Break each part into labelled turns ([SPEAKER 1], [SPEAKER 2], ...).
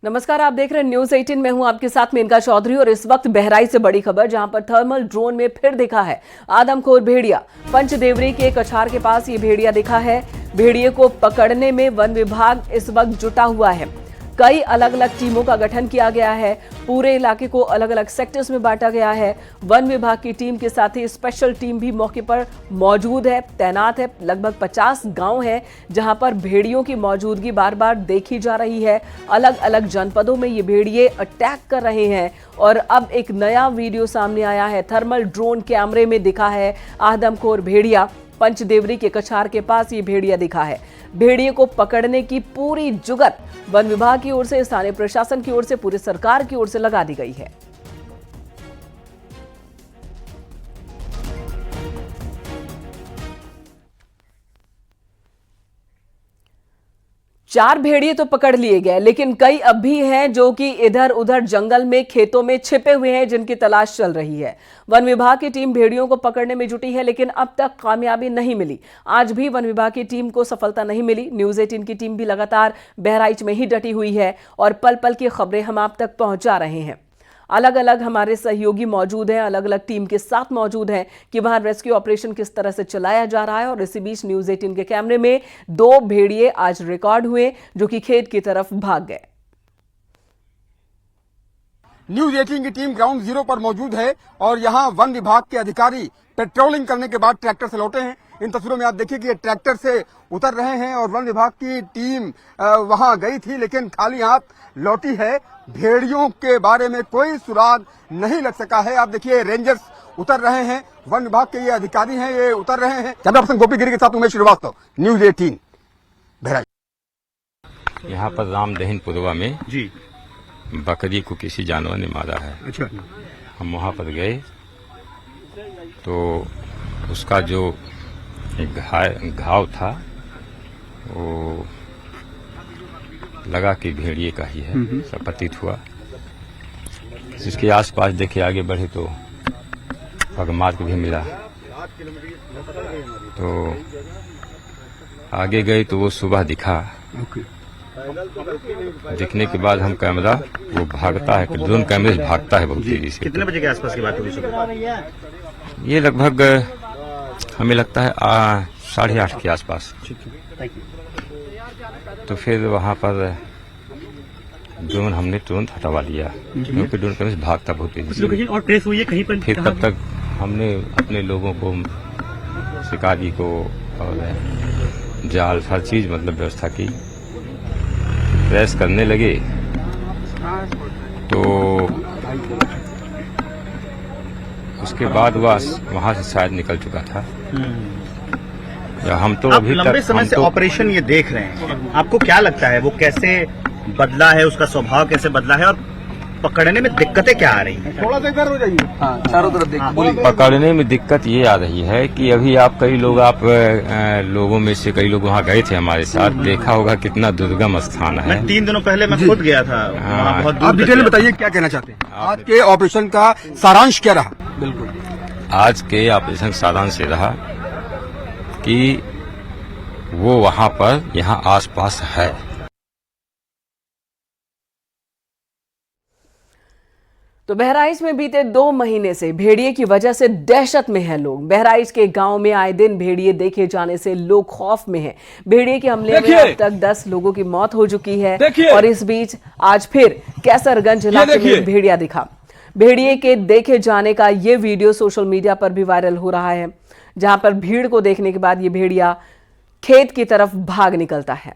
[SPEAKER 1] नमस्कार, आप देख रहे हैं न्यूज 18 में हूं आपके साथ मेनका चौधरी। और इस वक्त बहराइच से बड़ी खबर, जहां पर थर्मल ड्रोन में फिर दिखा है आदमखोर भेड़िया। पंचदेवरी के कछार के पास ये भेड़िया दिखा है। भेड़िए को पकड़ने में वन विभाग इस वक्त जुटा हुआ है। कई अलग अलग टीमों का गठन किया गया है। पूरे इलाके को अलग अलग सेक्टर्स में बांटा गया है। वन विभाग की टीम के साथ ही स्पेशल टीम भी मौके पर मौजूद है, तैनात है। लगभग 50 गांव हैं जहां पर भेड़ियों की मौजूदगी बार बार देखी जा रही है। अलग अलग जनपदों में ये भेड़िए अटैक कर रहे हैं। और अब एक नया वीडियो सामने आया है। थर्मल ड्रोन कैमरे में दिखा है आदमखोर भेड़िया। पंचदेवरी के कछार के पास ये भेड़िया दिखा है। भेड़िए को पकड़ने की पूरी जुगत वन विभाग की ओर से, स्थानीय प्रशासन की ओर से, पूरी सरकार की ओर से लगा दी गई है। चार भेड़िए तो पकड़ लिए गए, लेकिन कई अब भी हैं जो कि इधर उधर जंगल में, खेतों में छिपे हुए हैं, जिनकी तलाश चल रही है। वन विभाग की टीम भेड़ियों को पकड़ने में जुटी है, लेकिन अब तक कामयाबी नहीं मिली। आज भी वन विभाग की टीम को सफलता नहीं मिली। न्यूज 18 की टीम भी लगातार बहराइच में ही डटी हुई है और पल पल की खबरें हम आप तक पहुंचा रहे हैं। अलग अलग हमारे सहयोगी मौजूद हैं, अलग अलग टीम के साथ मौजूद हैं कि वहां रेस्क्यू ऑपरेशन किस तरह से चलाया जा रहा है। और इसी बीच न्यूज 18 के कैमरे में 2 भेड़िए आज रिकॉर्ड हुए जो कि खेत की तरफ भाग गए।
[SPEAKER 2] न्यूज 18 की टीम ग्राउंड जीरो पर मौजूद है और यहां वन विभाग के अधिकारी पेट्रोलिंग करने के बाद ट्रैक्टर से लौटे हैं। इन तस्वीरों में आप देखिए कि ये ट्रैक्टर से उतर रहे हैं और वन विभाग की टीम वहां गई थी, लेकिन खाली हाथ लौटी है। भेड़ियों के बारे में कोई सुराग नहीं लग सका है। आप देखिए रेंजर्स उतर रहे हैं, वन विभाग के ये अधिकारी हैं, ये उतर रहे हैं। कैमरा पर्सन गोपी गिरी के साथ उमेश श्रीवास्तव, न्यूज 18 बहराइच।
[SPEAKER 3] यहाँ पर रामदहीनपुरवा में जी बकरी को किसी जानवर ने मारा है।
[SPEAKER 2] अच्छा,
[SPEAKER 3] हम वहाँ पर गए तो उसका जो घाव था वो लगा कि भेड़िए का ही है, सब प्रतीत हुआ। इसके आसपास देखे, आगे बढ़े तो पगमार्क भी मिला। तो आगे गए तो वो सुबह दिखा। दिखने के बाद हम कैमरा, वो भागता है, ड्रोन कैमरे से भागता है बहुत तेजी से।
[SPEAKER 4] कितने बजे के आसपास की बात होगी?
[SPEAKER 3] ये लगभग हमें लगता है 8:30 के आसपास। तो फिर वहाँ पर ड्रोन हमने तुरंत हटवा लिया, क्योंकि ड्रोन कैमरे से भागता बहुत तेजी से।
[SPEAKER 4] और ट्रेस हुई है कहीं पर?
[SPEAKER 3] फिर तब तक हमने अपने लोगों को, शिकारी को और जाल, हर चीज मतलब व्यवस्था की। प्रेस करने लगे तो उसके बाद वहां से शायद निकल चुका था। या हम तो अभी
[SPEAKER 4] लंबे समय से ऑपरेशन ये देख रहे हैं, आपको क्या लगता है वो कैसे बदला है, उसका स्वभाव कैसे बदला है और पकड़ने में दिक्कतें क्या आ रही हैं?
[SPEAKER 2] थोड़ा सा इधर हो जाइए। हाँ, चारों तरफ देखिए।
[SPEAKER 3] पकड़ने में दिक्कत ये आ रही है कि अभी कई लोग, लोगों में से कई लोग वहाँ गए थे हमारे साथ, देखा होगा कितना दुर्गम स्थान है।
[SPEAKER 4] मैं 3 दिनों पहले मैं खुद गया था। बहुत
[SPEAKER 2] आप डिटेल में बताइए, क्या कहना चाहते हैं? आज के ऑपरेशन का सारांश क्या रहा?
[SPEAKER 3] बिल्कुल, आज के ऑपरेशन सारांश रहा कि वो वहाँ पर, यहाँ आसपास है।
[SPEAKER 1] तो बहराइच में बीते 2 महीने से भेड़िए की वजह से दहशत में हैं लोग। बहराइच के गांव में आए दिन भेड़िए देखे जाने से लोग खौफ में हैं। भेड़िए के हमले में अब तक 10 लोगों की मौत हो चुकी है। और इस बीच आज फिर कैसरगंज इलाके में भेड़िया दिखा। भेड़िए के देखे जाने का ये वीडियो सोशल मीडिया पर भी वायरल हो रहा है, जहां पर भीड़ को देखने के बाद ये भेड़िया खेत की तरफ भाग निकलता है।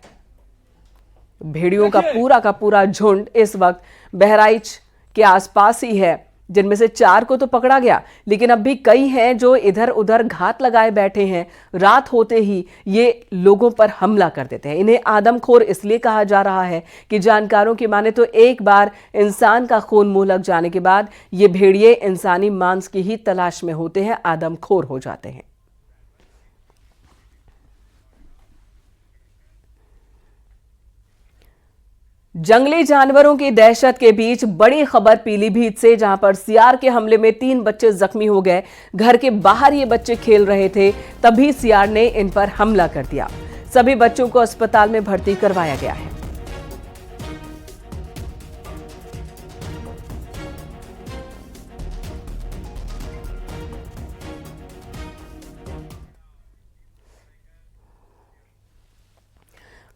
[SPEAKER 1] भेड़ियों का पूरा झुंड इस वक्त बहराइच के आसपास ही है, जिनमें से 4 को तो पकड़ा गया, लेकिन अब भी कई हैं जो इधर उधर घात लगाए बैठे हैं। रात होते ही ये लोगों पर हमला कर देते हैं। इन्हें आदमखोर इसलिए कहा जा रहा है कि जानकारों की माने तो एक बार इंसान का खून मुंह लग जाने के बाद ये भेड़िए इंसानी मांस की ही तलाश में होते हैं, आदमखोर हो जाते हैं। जंगली जानवरों की दहशत के बीच बड़ी खबर पीलीभीत से, जहां पर सियार के हमले में 3 बच्चे जख्मी हो गए। घर के बाहर ये बच्चे खेल रहे थे, तभी सियार ने इन पर हमला कर दिया। सभी बच्चों को अस्पताल में भर्ती करवाया गया है।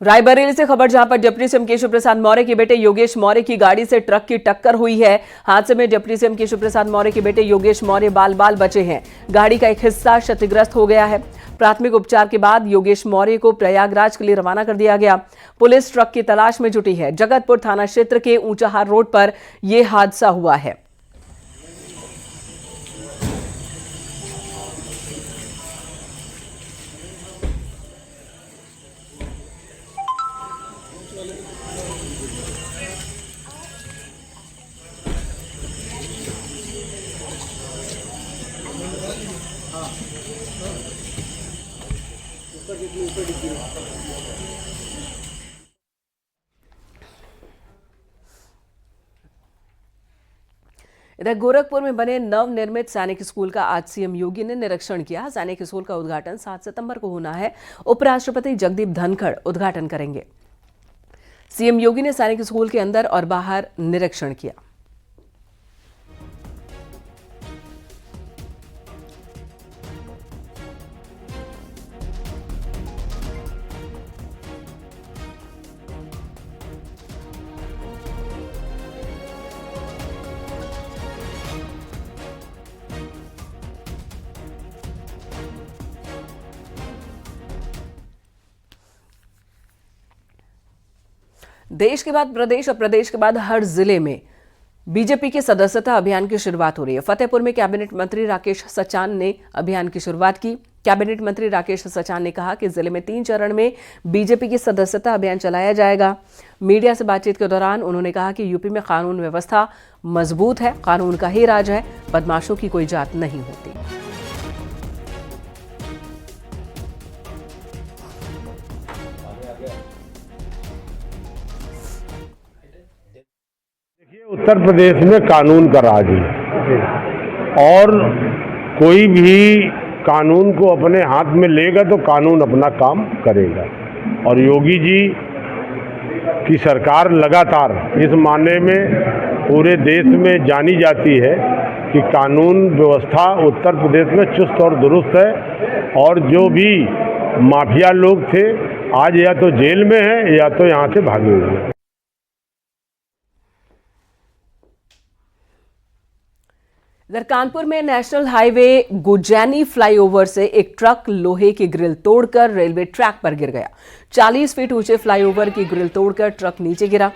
[SPEAKER 1] रायबरेली से खबर, जहां पर डिप्टी सीएम केशव प्रसाद मौर्य के बेटे योगेश मौर्य की गाड़ी से ट्रक की टक्कर हुई है। हादसे में डिप्टी सीएम केशव प्रसाद मौर्य के बेटे योगेश मौर्य बाल बाल बचे हैं। गाड़ी का एक हिस्सा क्षतिग्रस्त हो गया है। प्राथमिक उपचार के बाद योगेश मौर्य को प्रयागराज के लिए रवाना कर दिया गया। पुलिस ट्रक की तलाश में जुटी है। जगतपुर थाना क्षेत्र के ऊंचाहार रोड पर यह हादसा हुआ है। इधर गोरखपुर में बने नवनिर्मित सैनिक स्कूल का आज सीएम योगी ने निरीक्षण किया। सैनिक स्कूल का उद्घाटन 7 सितंबर को होना है। उपराष्ट्रपति जगदीप धनखड़ उद्घाटन करेंगे। सीएम योगी ने सैनिक स्कूल के अंदर और बाहर निरीक्षण किया। देश के बाद प्रदेश और प्रदेश के बाद हर जिले में बीजेपी के सदस्यता अभियान की शुरुआत हो रही है। फतेहपुर में कैबिनेट मंत्री राकेश सचान ने अभियान की शुरुआत की। कैबिनेट मंत्री राकेश सचान ने कहा कि जिले में 3 चरण में बीजेपी की सदस्यता अभियान चलाया जाएगा। मीडिया से बातचीत के दौरान उन्होंने कहा कि यूपी में कानून व्यवस्था मजबूत है, कानून का ही राज है, बदमाशों की कोई जात नहीं होती।
[SPEAKER 5] उत्तर प्रदेश में कानून का राज है और कोई भी कानून को अपने हाथ में लेगा तो कानून अपना काम करेगा। और योगी जी की सरकार लगातार इस मायने में पूरे देश में जानी जाती है कि कानून व्यवस्था उत्तर प्रदेश में चुस्त और दुरुस्त है और जो भी माफिया लोग थे आज या तो जेल में हैं या तो यहाँ से भागे हुए हैं।
[SPEAKER 1] इधर कानपुर में नेशनल हाईवे गुजैनी फ्लाईओवर से एक ट्रक लोहे की ग्रिल तोड़कर रेलवे ट्रैक पर गिर गया। 40 फीट ऊंचे फ्लाईओवर की ग्रिल तोड़कर ट्रक नीचे गिरा।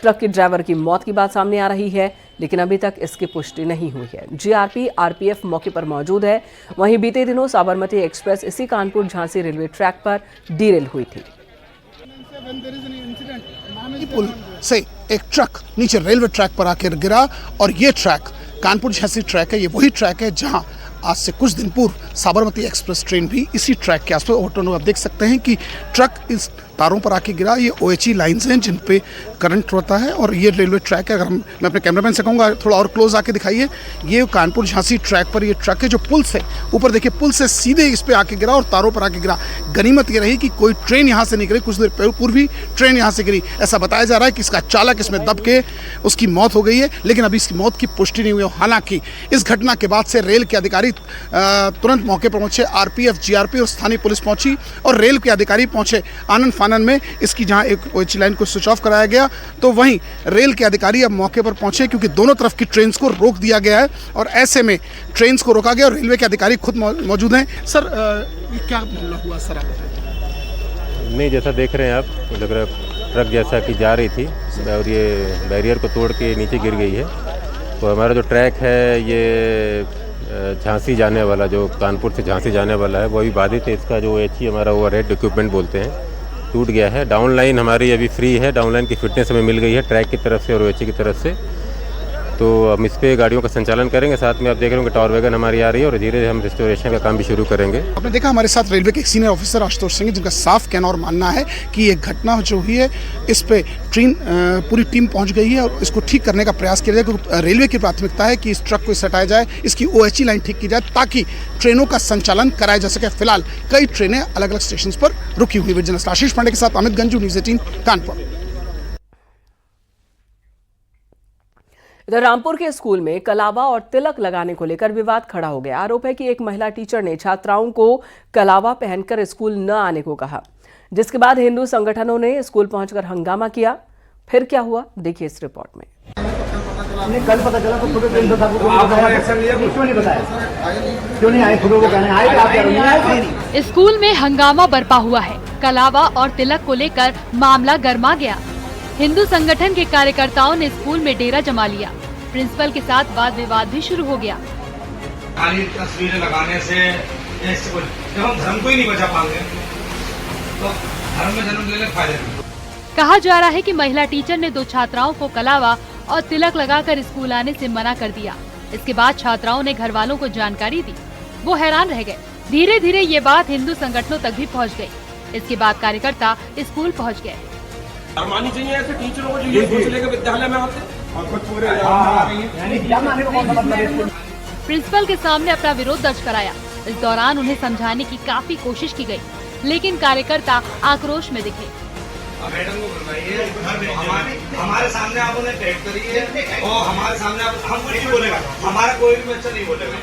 [SPEAKER 1] ट्रक के ड्राइवर की मौत की बात सामने आ रही है, लेकिन अभी तक इसकी पुष्टि नहीं हुई है। जीआरपी आरपीएफ मौके पर मौजूद है। वहीं बीते दिनों साबरमती एक्सप्रेस इसी कानपुर झांसी रेलवे ट्रैक पर डीरेल हुई थी।
[SPEAKER 6] पुल से एक ट्रक नीचे रेलवे ट्रैक पर आकर गिरा और ये ट्रैक कानपुर झांसी ट्रैक है। ये वही ट्रैक है जहां आज से कुछ दिन पूर्व साबरमती एक्सप्रेस ट्रेन भी इसी ट्रैक के आसपास ओवरटर्न। आप देख सकते हैं कि ट्रक इस तारों पर आके गिरा। ये ओएचई लाइंस हैं जिन पे करंट होता है और ये रेलवे ट्रैक है। अगर मैं अपने कैमरामैन से कहूँगा थोड़ा और क्लोज आके दिखाइए। ये कानपुर झांसी ट्रैक पर ये ट्रक है जो पुल से ऊपर देखिए, पुल से सीधे इस पे आके गिरा और तारों पर आके गिरा। गनीमत ये रही कि कोई ट्रेन यहाँ से नहीं गिरी। कुछ देर पूर्व भी ट्रेन यहाँ से गिरी। ऐसा बताया जा रहा है कि इसका चालक इसमें दब के उसकी मौत हो गई है, लेकिन अभी इसकी मौत की पुष्टि नहीं हुई। हालांकि इस घटना के बाद से रेल के अधिकारी तुरंत मौके पर पहुंचे। आरपीएफ, जीआरपी और स्थानीय पुलिस पहुंची और रेल के अधिकारी पहुंचे। आनन फानन में इसकी जहां एक ओएचई लाइन को स्विच ऑफ कराया गया, तो वहीं रेल के अधिकारी अब मौके पर पहुंचे क्योंकि दोनों तरफ की ट्रेन्स को रोक दिया गया है और ऐसे में ट्रेन्स को रोका गया और रेलवे के अधिकारी खुद मौजूद हैं। सर, ये क्या मामला हुआ सर? आप
[SPEAKER 3] नहीं, जैसा देख रहे हैं आप, लग रहा है ट्रक जैसा कि जा रही थी और ये बैरियर को तोड़ के नीचे गिर गई है। तो हमारा जो ट्रैक है ये झांसी जाने वाला, जो कानपुर से झांसी जाने वाला है, वो अभी बाधित है। इसका जो ओएचई हमारा ओवरहेड इक्विपमेंट बोलते हैं, टूट गया है। डाउन लाइन हमारी अभी फ्री है। डाउन लाइन की फिटनेस हमें मिल गई है ट्रैक की तरफ से और ओएचई की तरफ से। तो हम इस पे गाड़ियों का संचालन करेंगे। साथ में आप देख रहे होंगे टावर वैगन हमारी आ रही है और धीरे धीरे हम रिस्टोरेशन का काम भी शुरू करेंगे।
[SPEAKER 6] आपने देखा हमारे साथ रेलवे के एक सीनियर ऑफिसर आशुतोष सिंह, जिनका साफ कहना और मानना है कि ये घटना जो हुई है इस पे ट्रेन पूरी टीम पहुंच गई है और इसको ठीक करने का प्रयास किया जाए, क्योंकि रेलवे की प्राथमिकता है कि इस ट्रक को हटाया जाए, इसकी ओएचई लाइन ठीक की जाए ताकि ट्रेनों का संचालन कराया जा सके। फिलहाल कई ट्रेनें अलग अलग स्टेशन पर रुकी हुई है। आशीष पांडे के साथ अमित गंजू, न्यूज़ 18 कानपुर।
[SPEAKER 1] इधर रामपुर के स्कूल में कलावा और तिलक लगाने को लेकर विवाद खड़ा हो गया। आरोप है कि एक महिला टीचर ने छात्राओं को कलावा पहनकर स्कूल न आने को कहा। जिसके बाद हिंदू संगठनों ने स्कूल पहुंचकर हंगामा किया। फिर क्या हुआ, देखिए इस रिपोर्ट में।
[SPEAKER 4] कल पता चला तो छोटे प्रिंसिपल साहब को क्यों नहीं बताया? क्यों नहीं आए? सुबह वो कहने आए आप नहीं आए।
[SPEAKER 7] स्कूल में हंगामा बरपा हुआ है। कलावा और तिलक को लेकर मामला गर्मा गया। हिंदू संगठन के कार्यकर्ताओं ने स्कूल में डेरा जमा लिया। प्रिंसिपल के साथ वाद विवाद भी शुरू हो गया।
[SPEAKER 8] खाली तस्वीरें लगाने से जब हम धर्म को ही नहीं बचा पाएंगे तो धर्म में जन्म लेने फायदे नहीं।
[SPEAKER 7] कहा जा रहा है कि महिला टीचर ने 2 छात्राओं को कलावा और तिलक लगाकर स्कूल आने से मना कर दिया। इसके बाद छात्राओं ने घर वालों को जानकारी दी। वो हैरान रह गए। धीरे धीरे ये बात हिंदू संगठनों तक भी पहुंच गई। इसके बाद कार्यकर्ता स्कूल पहुंच गए।
[SPEAKER 8] माननी चाहिए ऐसे टीचरों को जो ये सोच लेकर विद्यालय में आते।
[SPEAKER 7] प्रिंसिपल के सामने अपना विरोध दर्ज कराया। इस दौरान उन्हें समझाने की काफी कोशिश की गई, लेकिन कार्यकर्ता आक्रोश में दिखे।
[SPEAKER 8] मैडम को बताइए, हमारे सामने आप उन्हें टैग करिए और हमारे सामने हम कुछ नहीं बोलेगा, हमारा कोई भी बच्चा नहीं बोलेगा।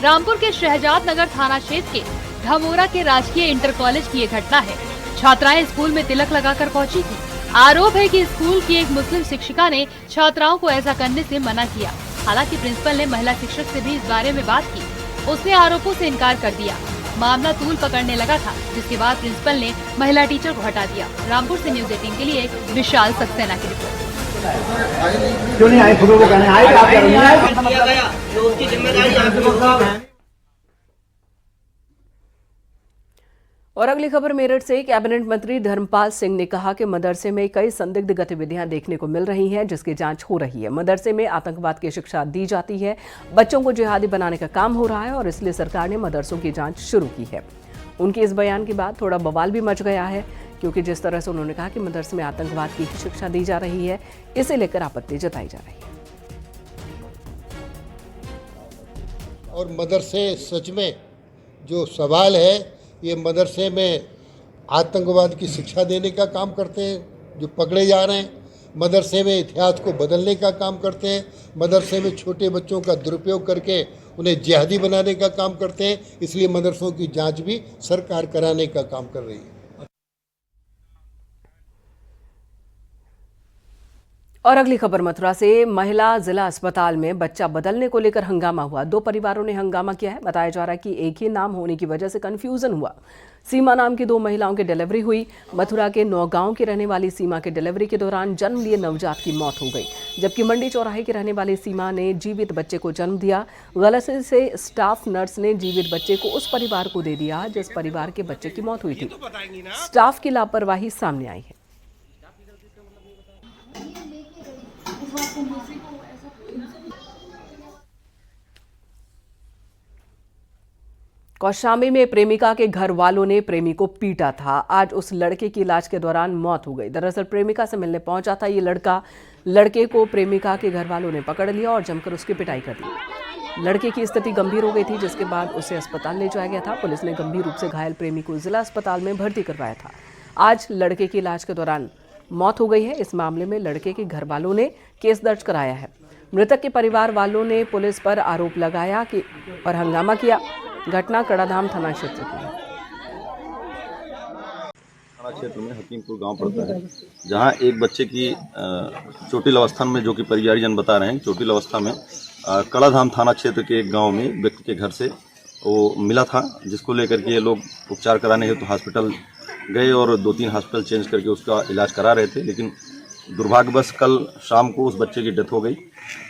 [SPEAKER 7] रामपुर के शहजाद नगर थाना क्षेत्र के धमोरा के राजकीय इंटर कॉलेज की ये घटना है। छात्राएं स्कूल में तिलक लगाकर पहुंची थी। आरोप है कि स्कूल की एक मुस्लिम शिक्षिका ने छात्राओं को ऐसा करने से मना किया। हालांकि प्रिंसिपल ने महिला शिक्षक से भी इस बारे में बात की। उसने आरोपों से इनकार कर दिया। मामला तूल पकड़ने लगा था, जिसके बाद प्रिंसिपल ने महिला टीचर को हटा दिया। रामपुर से न्यूज 18 के लिए विशाल सक्सेना की रिपोर्ट।
[SPEAKER 4] क्यों नहीं आए? सुबह वो कहने आए आप नहीं आए।
[SPEAKER 1] और अगली खबर मेरठ से। कैबिनेट मंत्री धर्मपाल सिंह ने कहा कि मदरसे में कई संदिग्ध गतिविधियां देखने को मिल रही हैं, जिसकी जांच हो रही है। मदरसे में आतंकवाद की शिक्षा दी जाती है, बच्चों को जिहादी बनाने का काम हो रहा है और इसलिए सरकार ने मदरसों की जांच शुरू की है। उनके इस बयान के बाद थोड़ा बवाल भी मच गया है, क्योंकि जिस तरह से उन्होंने कहा कि मदरसे में आतंकवाद की शिक्षा दी जा रही है, इसे लेकर आपत्ति जताई जा रही है।
[SPEAKER 9] और मदरसे सच में जो सवाल है, ये मदरसे में आतंकवाद की शिक्षा देने का काम करते हैं जो पकड़े जा रहे हैं, मदरसे में इतिहास को बदलने का काम करते हैं, मदरसे में छोटे बच्चों का दुरुपयोग करके उन्हें जिहादी बनाने का काम करते हैं। इसलिए मदरसों की जांच भी सरकार कराने का काम कर रही है।
[SPEAKER 1] और अगली खबर मथुरा से। महिला जिला अस्पताल में बच्चा बदलने को लेकर हंगामा हुआ। 2 परिवारों ने हंगामा किया है। बताया जा रहा है कि एक ही नाम होने की वजह से कंफ्यूजन हुआ। सीमा नाम की 2 महिलाओं की डिलीवरी हुई। मथुरा के नौगांव की रहने वाली सीमा के डिलीवरी के दौरान जन्म लिए नवजात की मौत हो गई, जबकि मंडी चौराहे की रहने वाली सीमा ने जीवित बच्चे को जन्म दिया। गलती से स्टाफ नर्स ने जीवित बच्चे को उस परिवार को दे दिया जिस परिवार के बच्चे की मौत हुई थी। स्टाफ की लापरवाही सामने आई है। कौशाम्बी में प्रेमिका के घर वालों ने प्रेमी को पीटा था। आज उस लड़के की इलाज के दौरान मौत हो गई। दरअसल प्रेमिका से मिलने पहुंचा था ये लड़का। लड़के को प्रेमिका के घर वालों ने पकड़ लिया और जमकर उसकी पिटाई कर दी। लड़के की स्थिति गंभीर हो गई थी, जिसके बाद उसे अस्पताल ले जाया गया था। पुलिस ने गंभीर रूप से घायल प्रेमी को जिला अस्पताल में भर्ती करवाया था। आज लड़के की इलाज के दौरान मौत हो गई है। इस मामले में लड़के के घर वालों ने केस दर्ज कराया है। मृतक के परिवार वालों ने पुलिस पर आरोप लगाया कि और हंगामा किया। घटना कड़ाधाम थाना क्षेत्र की है।
[SPEAKER 10] थाना क्षेत्र में हकीमपुर गांव पड़ता है, जहां एक बच्चे की चोटिल अवस्था में, जो कि परिवारीजन बता रहे हैं, चोटिल अवस्था में कड़ाधाम थाना क्षेत्र के एक गांव में व्यक्ति के घर से वो मिला था, जिसको लेकर के ये लोग उपचार कराने हेतु हॉस्पिटल गए और 2-3 हॉस्पिटल चेंज करके उसका इलाज करा रहे थे। लेकिन दुर्भाग्यवश कल शाम को उस बच्चे की डेथ हो गई।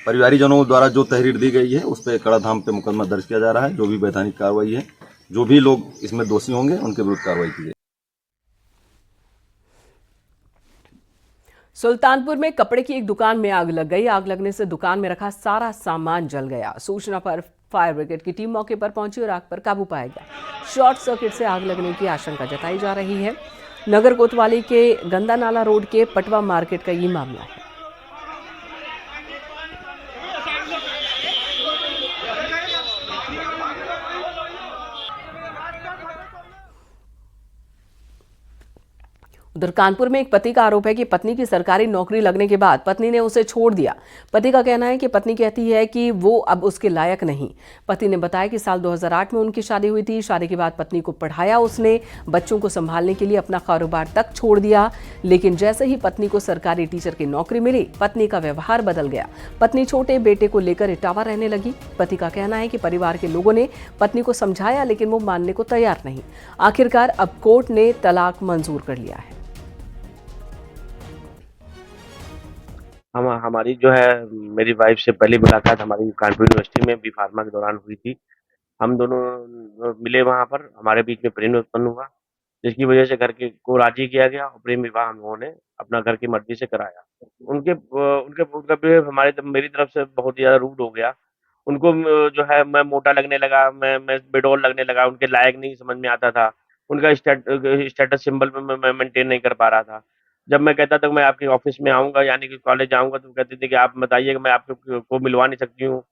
[SPEAKER 10] परिवारीजनों द्वारा जो तहरीर दी गई है उस पर कड़ाधाम पे मुकदमा दर्ज किया जा रहा है। जो भी वैधानिक कार्रवाई है, जो भी लोग इसमें दोषी होंगे उनके विरुद्ध कार्रवाई की जाएगी।
[SPEAKER 1] सुल्तानपुर में कपड़े की एक दुकान में आग लग गई। आग लगने से दुकान में रखा सारा सामान जल गया। सूचना पर फायर ब्रिगेड की टीम मौके पर पहुंची और आग पर काबू पाया गया। शॉर्ट सर्किट से आग लगने की आशंका जताई जा रही है। नगर कोतवाली के गंदा नाला रोड के पटवा मार्केट का ये मामला है। उधर कानपुर में एक पति का आरोप है कि पत्नी की सरकारी नौकरी लगने के बाद पत्नी ने उसे छोड़ दिया। पति का कहना है कि पत्नी कहती है कि वो अब उसके लायक नहीं। पति ने बताया कि साल 2008 में उनकी शादी हुई थी। शादी के बाद पत्नी को पढ़ाया उसने, बच्चों को संभालने के लिए अपना कारोबार तक छोड़ दिया। लेकिन जैसे ही पत्नी को सरकारी टीचर की नौकरी मिली, पत्नी का व्यवहार बदल गया। पत्नी छोटे बेटे को लेकर इटावा रहने लगी। पति का कहना है कि परिवार के लोगों ने पत्नी को समझाया, लेकिन वो मानने को तैयार नहीं। आखिरकार अब कोर्ट ने तलाक मंजूर कर लिया है।
[SPEAKER 11] हमारी जो है मेरी वाइफ से पहली मुलाकात हमारी कानपुर यूनिवर्सिटी में बी फार्मा के दौरान हुई थी। हम दोनों मिले वहाँ पर, हमारे बीच में प्रेम उत्पन्न हुआ, जिसकी वजह से घर के को राजी किया गया और प्रेम विवाह हम लोगों ने अपना घर की मर्जी से कराया। उनका बिहेव मेरी तरफ से बहुत ज़्यादा रूड हो गया। उनको जो है मैं मोटा लगने लगा, मैं बेडौल लगने लगा, उनके लायक नहीं समझ में आता था। उनका स्टेटस सिंबल में मैं मेंटेन नहीं कर पा रहा था। जब मैं कहता था कि मैं आपके ऑफिस में आऊँगा, यानी कि कॉलेज आऊँगा, तो कहते थे कि आप बताइए कि मैं आपको को मिलवा नहीं सकती हूँ।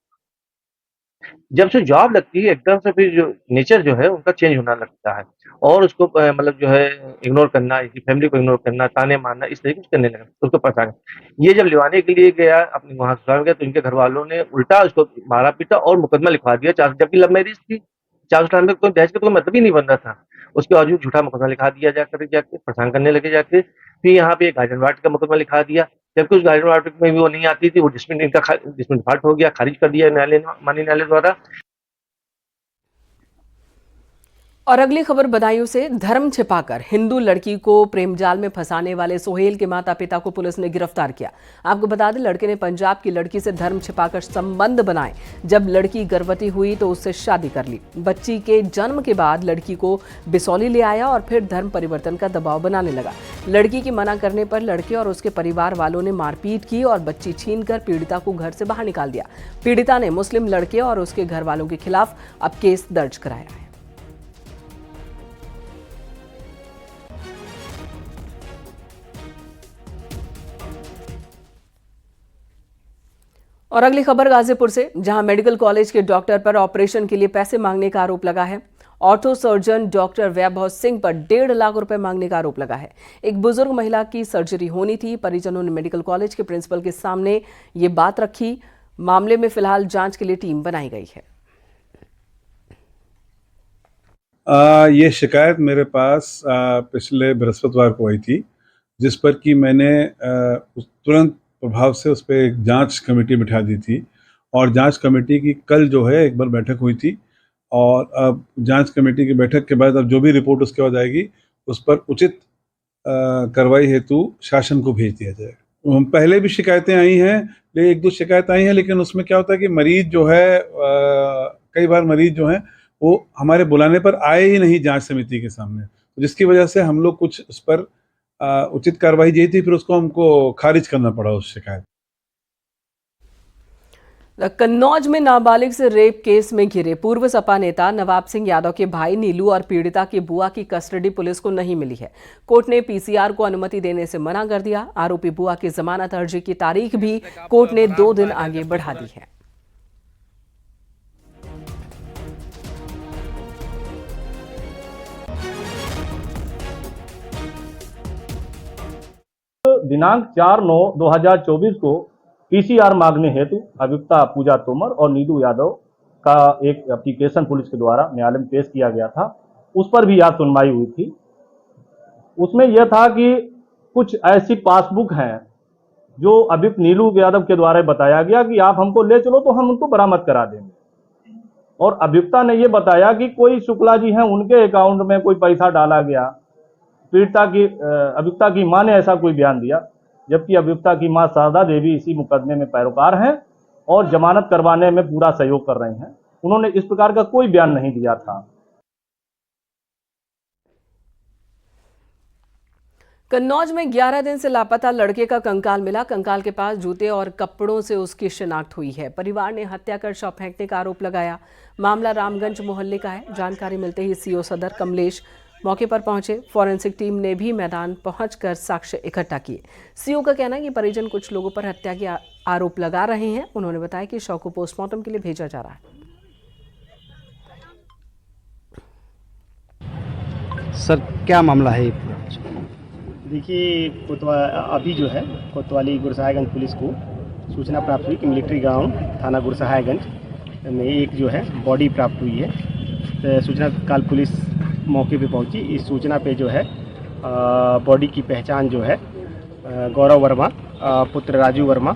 [SPEAKER 11] जब से जॉब लगती है एकदम से फिर जो नेचर जो है उनका चेंज होना लगता है और उसको मतलब जो है इग्नोर करना, इसकी फैमिली को इग्नोर करना, ताने मारना, इस तरीके से करने लगा। उसको पता नहीं। ये जब लिवाने के लिए गया अपने वहाँ ससुराल में गया, तो इनके घर वालों ने उल्टा उसको मारा पीटा और मुकदमा लिखवा दिया, जबकि लव मैरिज थी। 4 साल में कोई दहेज का कोई मतलब ही नहीं बन रहा था। उसके बावजूद झूठा मुकदमा लिखा दिया जाके परेशान करने लगे जाके। फिर यहाँ पे एक गार्जियन वार्ड का मुकदमा लिखा दिया, जबकि उस गार्जियन वार्ड में भी वो नहीं आती थी। वो डिसमिस डिफॉल्ट हो गया, खारिज कर दिया माननीय न्यायालय द्वारा।
[SPEAKER 1] और अगली खबर बदायूं से। धर्म छिपाकर हिंदू लड़की को प्रेम जाल में फंसाने वाले सोहेल के माता पिता को पुलिस ने गिरफ्तार किया। आपको बता दें, लड़के ने पंजाब की लड़की से धर्म छिपाकर संबंध बनाए। जब लड़की गर्भवती हुई तो उससे शादी कर ली। बच्ची के जन्म के बाद लड़की को बिसौली ले आया और फिर धर्म परिवर्तन का दबाव बनाने लगा। लड़की की मना करने पर लड़के और उसके परिवार वालों ने मारपीट की और बच्ची छीनकर पीड़िता को घर से बाहर निकाल दिया। पीड़िता ने मुस्लिम लड़के और उसके घर वालों के खिलाफ अब केस दर्ज कराया है। और अगली खबर गाजीपुर से, जहां मेडिकल कॉलेज के डॉक्टर पर ऑपरेशन के लिए पैसे मांगने का आरोप लगा है। ऑर्थो सर्जन डॉक्टर वैभव सिंह पर 1.5 लाख रुपए मांगने का आरोप लगा है। एक बुजुर्ग महिला की सर्जरी होनी थी। परिजनों ने मेडिकल कॉलेज के प्रिंसिपल के सामने ये बात रखी। मामले में फिलहाल जांच के लिए टीम बनाई गई है।
[SPEAKER 12] ये शिकायत मेरे पास पिछले बृहस्पतिवार को आई थी, जिस पर कि मैंने तुरंत प्रभाव से उस पर एक जांच कमेटी बिठा दी थी और जांच कमेटी की कल जो है एक बार बैठक हुई थी और अब जांच कमेटी की बैठक के बाद अब जो भी रिपोर्ट उसके बाद आएगी उस पर उचित कार्रवाई हेतु शासन को भेज दिया जाएगा। पहले भी शिकायतें आई हैं, 1-2 शिकायत आई हैं, लेकिन उसमें क्या होता है कि मरीज जो है कई बार मरीज जो है वो हमारे बुलाने पर आए ही नहीं जांच समिति के सामने, जिसकी वजह से हम लोग कुछ उस पर उचित कार्रवाई यही थी, फिर उसको हमको खारिज करना पड़ा उस शिकायत।
[SPEAKER 1] कन्नौज में नाबालिग से रेप केस में घिरे पूर्व सपा नेता नवाब सिंह यादव के भाई नीलू और पीड़िता की बुआ की कस्टडी पुलिस को नहीं मिली है। कोर्ट ने पीसीआर को अनुमति देने से मना कर दिया। आरोपी बुआ की जमानत अर्जी की तारीख भी कोर्ट ने 2 दिन आगे बढ़ा दी है।
[SPEAKER 13] दिनांक 4/9/2024 को पीसीआर मांगने हेतु अभियुक्ता पूजा तोमर और नीलू यादव का एक एप्लीकेशन पुलिस के द्वारा न्यायालय में पेश किया गया था। उस पर भी आज सुनवाई हुई थी। उसमें यह था कि कुछ ऐसी पासबुक हैं जो अभियुक्त नीलू यादव के द्वारा बताया गया कि आप हमको ले चलो तो हम उनको बरामद करा देंगे। और अभियुक्ता ने यह बताया कि कोई शुक्ला जी हैं, उनके अकाउंट में कोई पैसा डाला गया। अभियुक्ता की मां ने ऐसा कोई बयान दिया, जबकि अभियुक्ता की मां शारदा देवी इसी मुकदमे में पैरोकार हैं और जमानत करवाने में पूरा सहयोग कर रही हैं। उन्होंने इस प्रकार का कोई बयान नहीं दिया था।
[SPEAKER 1] कन्नौज में 11 दिन से लापता लड़के का कंकाल मिला। कंकाल के पास जूते और कपड़ों से उसकी शिनाख्त हुई है। परिवार ने हत्या कर शव फेंकने का आरोप लगाया। मामला रामगंज मोहल्ले का है। जानकारी मिलते ही सीओ सदर कमलेश मौके पर पहुंचे। फॉरेंसिक टीम ने भी मैदान पहुंचकर साक्ष्य इकट्ठा किए। सीओ का कहना है कि परिजन कुछ लोगों पर हत्या के आरोप लगा रहे हैं। उन्होंने बताया कि शव को पोस्टमार्टम के लिए भेजा जा रहा है।
[SPEAKER 14] सर, क्या मामला है? देखिए अभी जो है कोतवाली गुरसहायगंज पुलिस को सूचना प्राप्त हुई कि मिलिट्री गांव थाना गुरसहायगंज में एक जो है बॉडी प्राप्त हुई है। तो सूचना तत्काल पुलिस मौके पे पहुंची। इस सूचना पे जो है बॉडी की पहचान जो है गौरव वर्मा पुत्र राजू वर्मा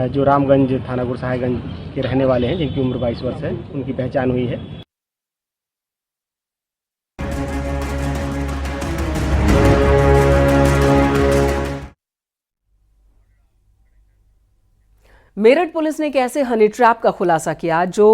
[SPEAKER 14] जो रामगंज थाना गुरसहायगंज के रहने वाले हैं, जिनकी उम्र 22 वर्ष है, उनकी पहचान हुई है।
[SPEAKER 1] मेरठ पुलिस ने एक ऐसे हनी ट्रैप का खुलासा किया जो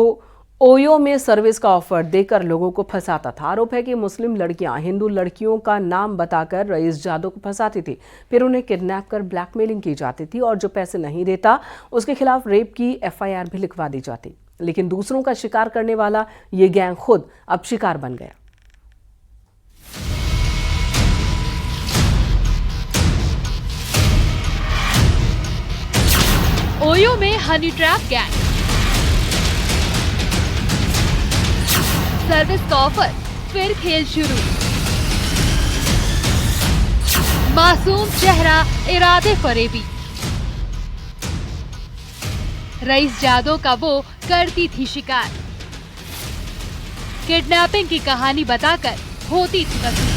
[SPEAKER 1] ओयो में सर्विस का ऑफर देकर लोगों को फंसाता था। आरोप है कि मुस्लिम लड़कियां हिंदू लड़कियों का नाम बताकर रईस जादव को फंसाती थी, फिर उन्हें किडनैप कर ब्लैकमेलिंग की जाती थी और जो पैसे नहीं देता उसके खिलाफ रेप की एफआईआर भी लिखवा दी जाती। लेकिन दूसरों का शिकार करने वाला ये गैंग खुद अब शिकार बन गया।
[SPEAKER 7] ओयो में हनी ट्रैप गैंग, सर्विस का ऑफर, फिर खेल शुरू। मासूम चेहरा, इरादे फरेबी। रईस जादव का वो करती थी शिकार। किडनैपिंग की कहानी बताकर होती थी वसूली।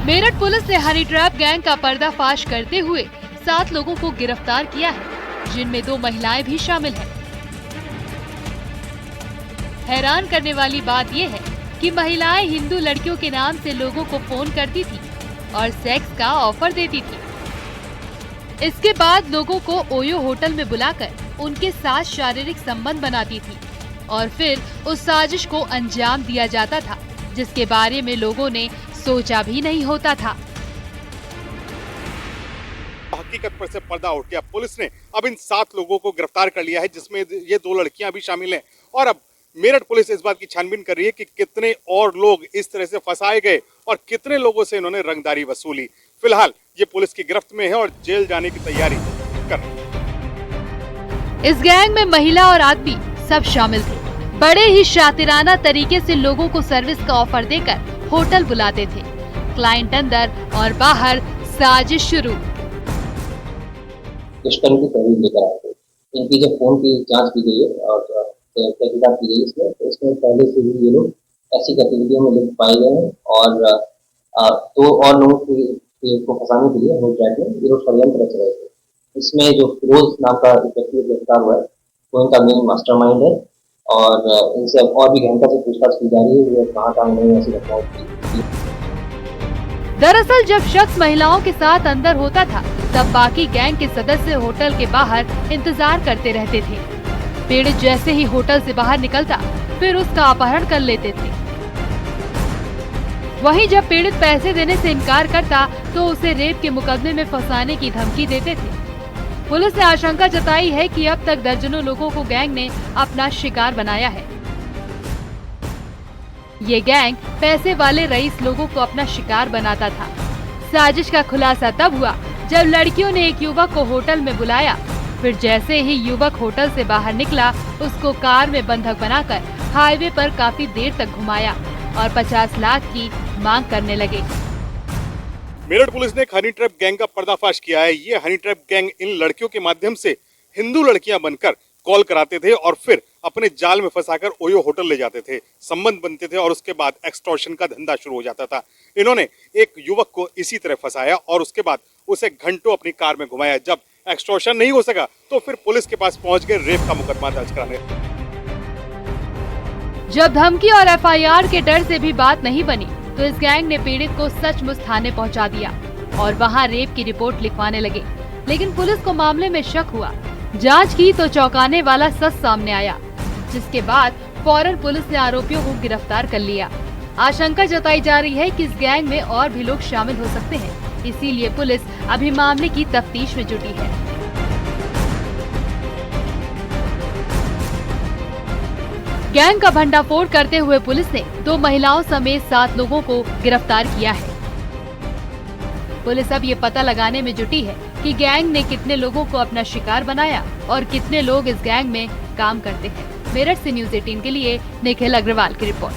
[SPEAKER 7] मेरठ पुलिस ने हनी ट्रैप गैंग का पर्दाफाश करते हुए 7 लोगों को गिरफ्तार किया है, जिनमें 2 महिलाएं भी शामिल हैं। हैरान करने वाली बात यह है कि महिलाएं हिंदू लड़कियों के नाम से लोगों को फोन करती थी और सेक्स का ऑफर देती थी। इसके बाद लोगों को ओयो होटल में बुलाकर उनके साथ शारीरिक संबंध बनाती थी और फिर उस साजिश को अंजाम दिया जाता था, जिसके बारे में लोगों ने सोचा भी नहीं होता था।
[SPEAKER 15] हकीकत पर से पर्दा उठ गया। पुलिस ने अब इन 7 लोगों को गिरफ्तार कर लिया है, जिसमें ये 2 लड़कियां भी शामिल हैं। और अब मेरठ पुलिस इस बात की छानबीन कर रही है कि कितने और लोग इस तरह से फंसाए गए और कितने लोगों से इन्होंने रंगदारी वसूली। फिलहाल ये पुलिस की गिरफ्त में है और जेल जाने की तैयारी कर रही है।
[SPEAKER 7] इस गैंग में महिला और आदमी सब शामिल थे। बड़े ही शातिराना तरीके से लोगों को सर्विस का ऑफर देकर होटल बुलाते थे। क्लाइंट अंदर और बाहर, साजिश शुरू।
[SPEAKER 16] दुष्कर्म की तहरीर लेकर आए थे। इनकी जब फोन की जांच की गई है और तहकीकात की गई इसमें, तो इसमें पहले से भी ये लोग ऐसी गतिविधियों में लिप्त पाए गए हैं और 2 और लोगों को फंसाने के लिए होटल ट्रैक में ये लोग षड्यंत्र रच रहे थे। इसमें जो फिरोज नाम का व्यक्ति गिरफ्तार हुआ है, वो इनका मेन मास्टरमाइंड है और इनसे और भी गहनता से पूछताछ की जा रही है। ये कहाँ नहीं ऐसी घटनाएं की।
[SPEAKER 7] दरअसल जब शख्स महिलाओं के साथ अंदर होता था, तब बाकी गैंग के सदस्य होटल के बाहर इंतजार करते रहते थे। पीड़ित जैसे ही होटल से बाहर निकलता, फिर उसका अपहरण कर लेते थे। वहीं जब पीड़ित पैसे देने से इनकार करता, तो उसे रेप के मुकदमे में फंसाने की धमकी देते थे। पुलिस ने आशंका जताई है कि अब तक दर्जनों लोगों को गैंग ने अपना शिकार बनाया है। ये गैंग पैसे वाले रईस लोगों को अपना शिकार बनाता था। साजिश का खुलासा तब हुआ जब लड़कियों ने एक युवक को होटल में बुलाया। फिर जैसे ही युवक होटल से बाहर निकला, उसको कार में बंधक बनाकर हाईवे पर काफी देर तक घुमाया और 50 लाख की मांग करने लगे।
[SPEAKER 15] मेरठ पुलिस ने एक हनी ट्रैप गैंग का पर्दाफाश किया है। ये हनी ट्रैप गैंग इन लड़कियों के माध्यम से हिंदू लड़कियां बनकर कॉल कराते थे और फिर अपने जाल में फंसाकर ओयो होटल ले जाते थे, संबंध बनते थे और उसके बाद एक्सटॉर्शन का धंधा शुरू हो जाता था। इन्होंने एक युवक को इसी तरह फंसाया और उसके बाद उसे घंटों अपनी कार में घुमाया। जब एक्सटॉर्शन नहीं हो सका तो फिर पुलिस के पास पहुंच गए रेप का मुकदमा दर्ज कराने।
[SPEAKER 7] जब धमकी और एफआईआर के डर से भी बात नहीं बनी, तो इस गैंग ने पीड़ित को सचमुच थाने पहुंचा दिया और वहां रेप की रिपोर्ट लिखवाने लगे। लेकिन पुलिस को मामले में शक हुआ। जांच की तो चौंकाने वाला सच सामने आया, जिसके बाद फौरन पुलिस ने आरोपियों को गिरफ्तार कर लिया। आशंका जताई जा रही है कि इस गैंग में और भी लोग शामिल हो सकते हैं, इसीलिए पुलिस अभी मामले की तफ्तीश में जुटी है। गैंग का भंडाफोड़ करते हुए पुलिस ने 2 महिलाओं समेत 7 लोगों को गिरफ्तार किया है। पुलिस अब ये पता लगाने में जुटी है कि गैंग ने कितने लोगों को अपना शिकार बनाया और कितने लोग इस गैंग में काम करते हैं। मेरठ से न्यूज़ 18 के लिए निखिल अग्रवाल की रिपोर्ट।